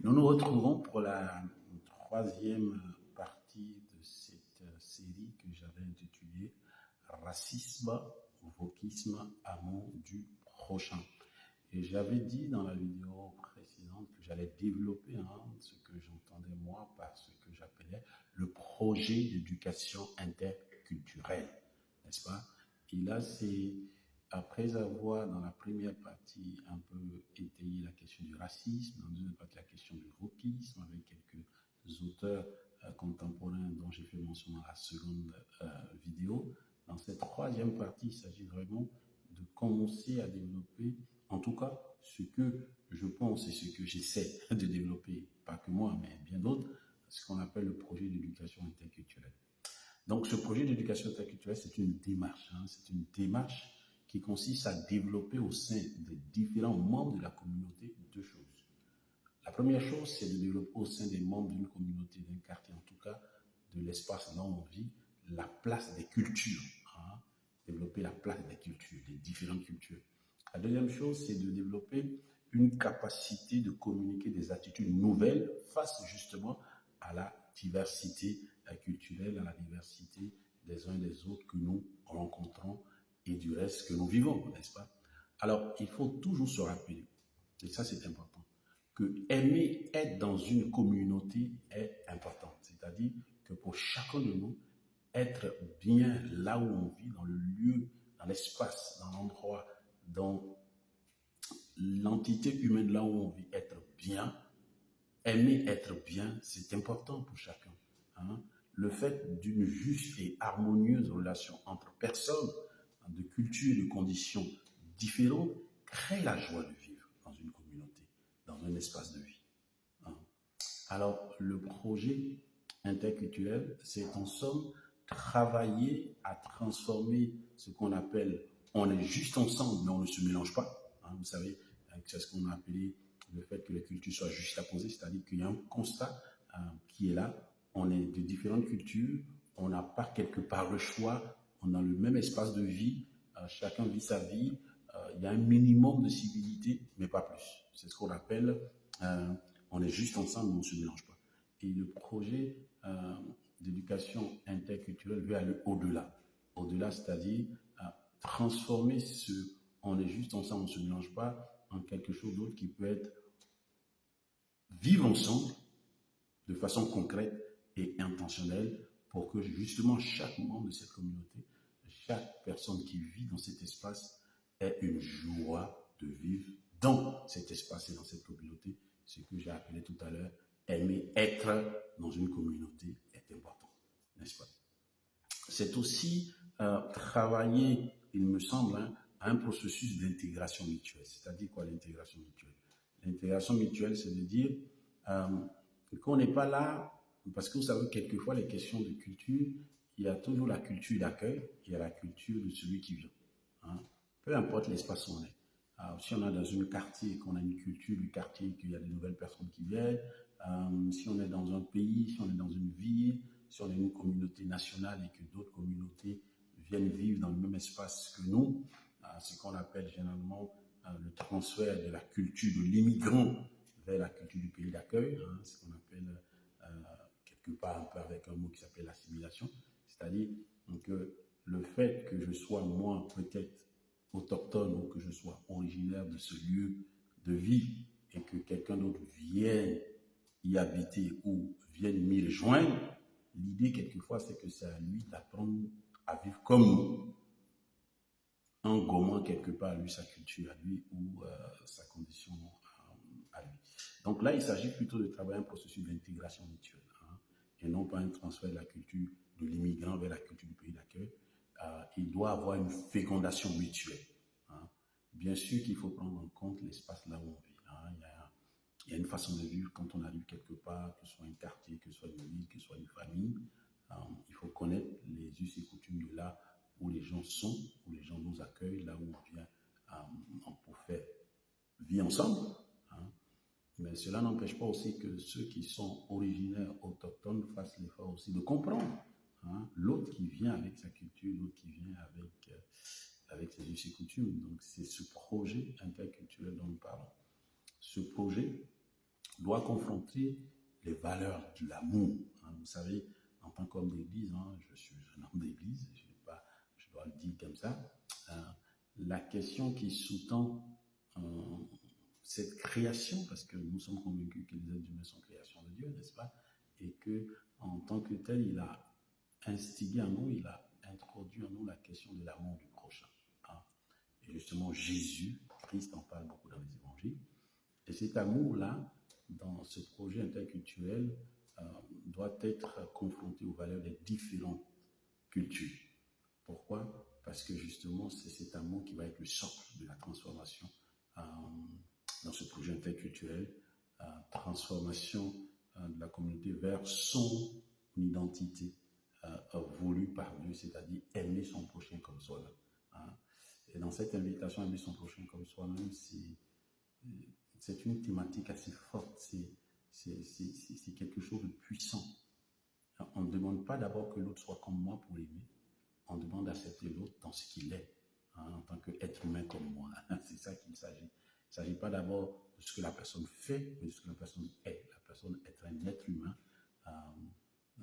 Nous nous retrouvons pour la troisième partie de cette série que j'avais intitulée Racisme, Wokisme, Amour du prochain. Et j'avais dit dans la vidéo précédente que j'allais développer ce que j'entendais moi par ce que j'appelais le projet d'éducation interculturelle, n'est-ce pas? Et là, c'est après avoir, dans la première partie, un peu étayé la question du racisme, dans la deuxième partie, la question du wokisme, avec quelques auteurs contemporains dont j'ai fait mention dans la seconde vidéo. Dans cette troisième partie, il s'agit vraiment de commencer à développer, en tout cas, ce que je pense et ce que j'essaie de développer, pas que moi, mais bien d'autres, ce qu'on appelle le projet d'éducation interculturelle. Donc, ce projet d'éducation interculturelle, c'est une démarche. C'est une démarche qui consiste à développer au sein des différents membres de la communauté deux choses. La première chose, c'est de développer au sein des membres d'une communauté, d'un quartier, en tout cas, de l'espace où on vit, la place des cultures. Développer la place des cultures, des différentes cultures. La deuxième chose, c'est de développer une capacité de communiquer des attitudes nouvelles face justement à la diversité culturelle, à la diversité des uns et des autres que nous rencontrons et du reste que nous vivons, n'est-ce pas? Alors, il faut toujours se rappeler, et ça c'est important, que aimer être dans une communauté est important. C'est-à-dire que pour chacun de nous, être bien là où on vit, dans le lieu, dans l'espace, dans l'endroit, dans l'entité humaine là où on vit, être bien, aimer être bien, c'est important pour chacun. Le fait d'une juste et harmonieuse relation entre personnes de cultures, de conditions différentes, crée la joie de vivre dans une communauté, dans un espace de vie. Alors, le projet interculturel, c'est en somme travailler à transformer ce qu'on appelle on est juste ensemble, mais on ne se mélange pas. Vous savez, c'est ce qu'on a appelé le fait que les cultures soient juxtaposées, c'est-à-dire qu'il y a un constat qui est là. On est de différentes cultures, on n'a pas quelque part le choix, on a le même espace de vie, chacun vit sa vie, il y a un minimum de civilité, mais pas plus. C'est ce qu'on appelle on est juste ensemble, mais on ne se mélange pas. Et le projet d'éducation interculturelle veut aller au-delà. Au-delà, c'est-à-dire transformer ce on est juste ensemble, on ne se mélange pas en quelque chose d'autre qui peut être vivre ensemble de façon concrète et intentionnelle pour que justement chaque membre de cette communauté, chaque personne qui vit dans cet espace ait une joie de vivre dans cet espace et dans cette communauté. Ce que j'ai appelé tout à l'heure, aimer être dans une communauté est important, n'est-ce pas? C'est aussi travailler, il me semble, à un processus d'intégration mutuelle. C'est-à-dire quoi l'intégration mutuelle? L'intégration mutuelle, c'est de dire qu'on n'est pas là, parce que vous savez, quelquefois, les questions de culture, il y a toujours la culture d'accueil, il y a la culture de celui qui vient. Peu importe l'espace où on est. Si on est dans un quartier, qu'on a une culture du quartier, qu'il y a de nouvelles personnes qui viennent, si on est dans un pays, si on est dans une ville, si on est une communauté nationale et que d'autres communautés viennent vivre dans le même espace que nous, ce qu'on appelle généralement le transfert de la culture de l'immigrant vers la culture du pays d'accueil, ce qu'on appelle quelque part un peu avec un mot qui s'appelle l'assimilation, c'est-à-dire que le fait que je sois moi peut-être autochtone ou que je sois originaire de ce lieu de vie et que quelqu'un d'autre vienne y habiter ou vienne m'y rejoindre, l'idée quelquefois c'est que c'est à lui d'apprendre à vivre comme nous, en gommant quelque part lui sa culture à lui ou sa condition à lui. Donc là, il s'agit plutôt de travailler un processus d'intégration mutuelle et non pas un transfert de la culture de l'immigrant vers la culture du pays d'accueil. Il doit avoir une fécondation mutuelle. Bien sûr qu'il faut prendre en compte l'espace là où on vit. Il y a une façon de vivre quand on arrive quelque part, que ce soit un quartier, que ce soit une ville, que ce soit une famille. Il faut connaître les us et coutumes de là où les gens sont, où les gens nous accueillent, là où on vient pour faire vie ensemble. Mais cela n'empêche pas aussi que ceux qui sont originaires autochtones fassent l'effort aussi de comprendre l'autre qui vient avec sa culture, l'autre qui vient avec ses us et coutumes. Donc c'est ce projet interculturel dont nous parlons. Ce projet doit confronter les valeurs de l'amour. Vous savez, en tant qu'homme d'église, je suis un homme d'église, je dois le dire comme ça, la question qui sous-tend cette création, parce que nous sommes convaincus que les êtres humains sont création de Dieu, n'est-ce pas? Et que en tant que tel, il a instigé en nous, il a introduit en nous la question de l'amour du prochain. Et justement, Jésus, Christ en parle beaucoup dans les évangiles. Et cet amour-là, dans ce projet interculturel, doit être confronté aux valeurs des différentes cultures. Pourquoi? Parce que justement, c'est cet amour qui va être le socle de la transformation dans ce projet interculturel, transformation de la communauté vers son identité voulue par Dieu, c'est-à-dire aimer son prochain comme soi-même. Et dans cette invitation à aimer son prochain comme soi-même, c'est une thématique assez forte, c'est quelque chose de puissant. On ne demande pas d'abord que l'autre soit comme moi pour l'aimer, on demande d'accepter l'autre dans ce qu'il est, en tant qu'être humain comme moi. C'est ça qu'il s'agit. Il ne s'agit pas d'abord de ce que la personne fait, mais de ce que la personne est. La personne est un être humain.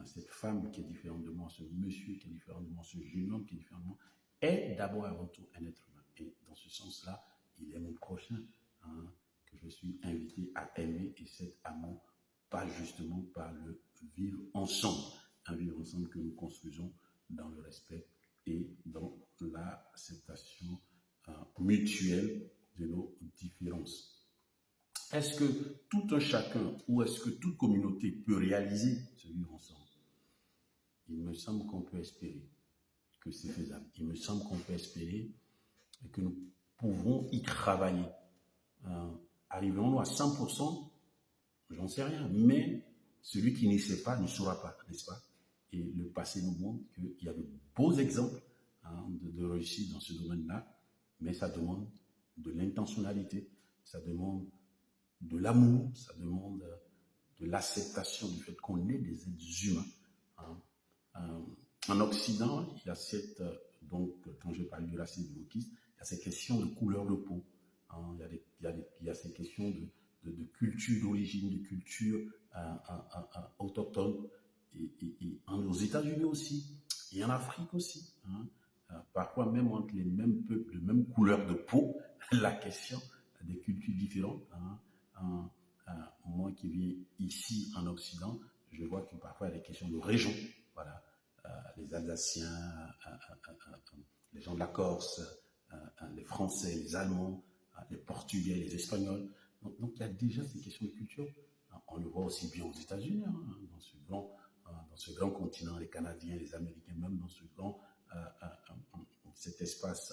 Cette femme qui est différente de moi, ce monsieur qui est différent de moi, ce jeune homme qui est différent de moi, est d'abord avant tout un être humain. Et dans ce sens-là, il est mon prochain que je suis invité à aimer, et cet amour, pas justement par le vivre ensemble, un vivre ensemble que nous construisons dans le respect et dans l'acceptation mutuelle de nos différences. Est-ce que tout un chacun ou est-ce que toute communauté peut réaliser ce vivre ensemble? Il me semble qu'on peut espérer que c'est faisable. Il me semble qu'on peut espérer que nous pouvons y travailler. Arriverons-nous à 100%? J'en sais rien. Mais celui qui ne sait pas ne saura pas, n'est-ce pas? Et le passé nous montre qu'il y a de beaux exemples de réussite dans ce domaine-là, mais ça demande de l'intentionnalité, ça demande de l'amour, ça demande de l'acceptation du fait qu'on est des êtres humains. En Occident, il y a cette, donc quand je parle du racisme wokiste, il y a ces questions de couleur de peau, il y a ces questions de culture d'origine, de culture autochtone, et aux États-Unis aussi, et en Afrique aussi. Parfois même entre les mêmes peuples, de même couleur de peau, la question des cultures différentes. Moi qui vis ici en Occident, je vois que parfois il y a des questions de région. Voilà, les Alsaciens, les gens de la Corse, les Français, les Allemands, les Portugais, les Espagnols. Donc il y a déjà ces questions de culture. On le voit aussi bien aux États-Unis, dans ce grand continent, les Canadiens, les Américains, même dans cet espace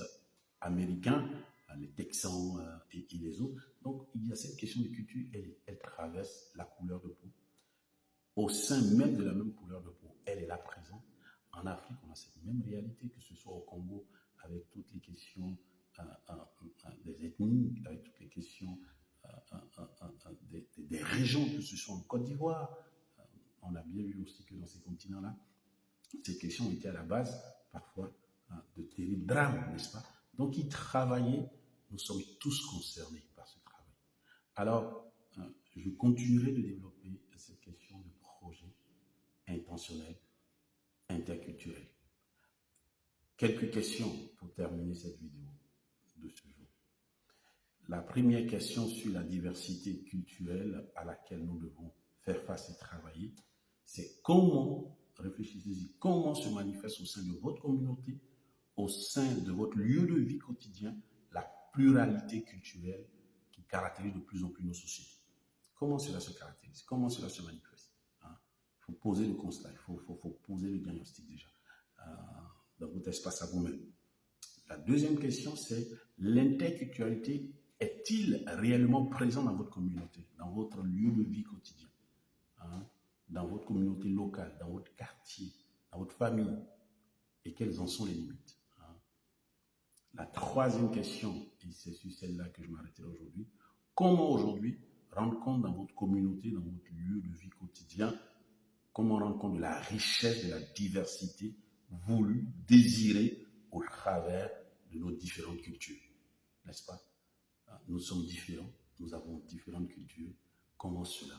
américain, les Texans et les autres. Donc il y a cette question de culture, elle traverse la couleur de peau. Au sein même de la même couleur de peau, elle est là présente. En Afrique, on a cette même réalité, que ce soit au Congo, avec toutes les questions des ethnies, avec toutes les questions des régions, que ce soit en Côte d'Ivoire. On a bien vu aussi que dans ces continents-là, ces questions étaient à la base, parfois, de terribles drames, n'est-ce pas? Donc, y travailler, nous sommes tous concernés par ce travail. Alors, je continuerai de développer cette question de projet intentionnel, interculturel. Quelques questions pour terminer cette vidéo de ce jour. La première question sur la diversité culturelle à laquelle nous devons faire face et travailler, c'est comment, réfléchissez-y, comment se manifeste au sein de votre communauté, au sein de votre lieu de vie quotidien, la pluralité culturelle qui caractérise de plus en plus nos sociétés. Comment cela se caractérise? Comment cela se manifeste? Il faut poser le constat, il faut poser le diagnostic déjà dans votre espace à vous-même. La deuxième question, c'est l'interculturalité est-il réellement présent dans votre communauté, dans votre lieu de vie quotidien, dans votre communauté locale, dans votre quartier, dans votre famille, et quelles en sont les limites? La troisième question, et c'est sur celle-là que je m'arrêterai aujourd'hui, comment aujourd'hui rendre compte dans votre communauté, dans votre lieu de vie quotidien, comment rendre compte de la richesse, de la diversité voulue, désirée au travers de nos différentes cultures, n'est-ce pas? Nous sommes différents, nous avons différentes cultures. Comment cela